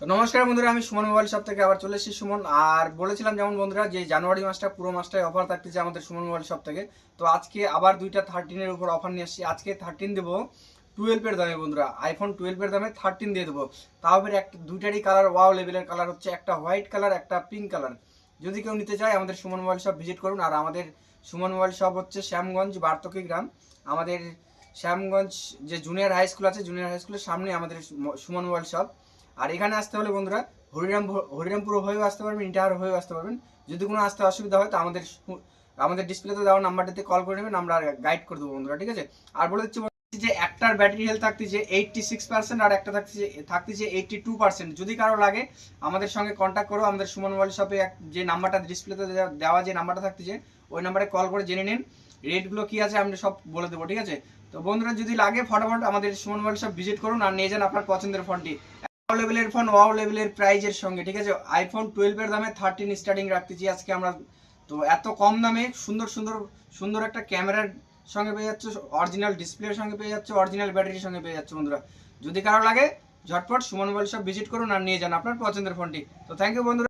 তো নমস্কার বন্ধুরা, আমি সুমন মোবাইল শপ থেকে আবার চলে এসেছি সুমন। আর বলেছিলাম যেমন বন্ধুরা যে জানুয়ারি মাসটা পুরো মাসটাই অফার থাকতেছে আমাদের সুমন মোবাইল শপ থেকে। তো আজকে আবার দুইটা 13-এর উপর অফার নিয়ে আসছি। আজকে 13 দেবো 12-এর দামে বন্ধুরা, আইফোন 12-এর দামে 13 দিয়ে দেবো। তাও ফের একটা দুইটারই কালার ওয়াও লেভেলের কালার হচ্ছে, একটা হোয়াইট কালার একটা পিঙ্ক কালার। যদি কেউ নিতে চায় আমাদের সুমন মোবাইল শপ ভিজিট করুন। আর আমাদের সুমন মোবাইল শপ হচ্ছে শ্যামগঞ্জ বার্তকি গ্রাম। আমাদের শ্যামগঞ্জ যে জুনিয়র হাই স্কুল আছে, জুনিয়র হাই স্কুলের সামনে আমাদের সুমন মোবাইল শপ। আর এখানে আসতে হলে বন্ধুরা হরিরামপুর হয়েও আসতে পারবেন, ইন্টাহার হয়েও আসতে পারবেন। যদি কোনো আসতে অসুবিধা হয় তো আমাদের ডিসপ্লেতে দেওয়া নাম্বারটাতে কল করে নেবেন, আমরা গাইড করে দেবো বন্ধুরা, ঠিক আছে। আর বলে দিচ্ছি যে একটার ব্যাটারি হেলথ থাকতেছে 86% আর একটা থাকতেছে 82%। যদি কারো লাগে আমাদের সঙ্গে কন্ট্যাক্ট করো। আমাদের সুমন মোবাইল শপে যে নাম্বারটা ডিসপ্লেতে দেওয়া যে নাম্বারটা থাকতেছে ওই নাম্বারে কল করে জেনে নিন রেটগুলো কি আছে, আমরা সব বলে দেবো, ঠিক আছে। তো বন্ধুরা যদি লাগে ফটাফট আমাদের সুমন মোবাইল শপ ভিজিট করুন আর নিয়ে যান আপনার পছন্দের ফোনটি। লেভেলের ফোন ওয়াও লেভেলের প্রাইজের সঙ্গে, ঠিক আছে। আইফোন 12-এর দামে 13 স্টার্টিং রাখতেছি আজকে আমরা। তো এত কম দামে সুন্দর সুন্দর সুন্দর একটা ক্যামেরার সঙ্গে পেয়ে যাচ্ছে, অরিজিনাল ডিসপ্লের সঙ্গে পেয়ে যাচ্ছে, অরিজিনাল ব্যাটারির সঙ্গে পেয়ে যাচ্ছে বন্ধুরা। যদি কারো লাগে ঝটপট সুমন মোবাইল শপ ভিজিট করুন আর নিয়ে যান আপনার পছন্দের ফোনটি। তো থ্যাংক ইউ বন্ধুরা।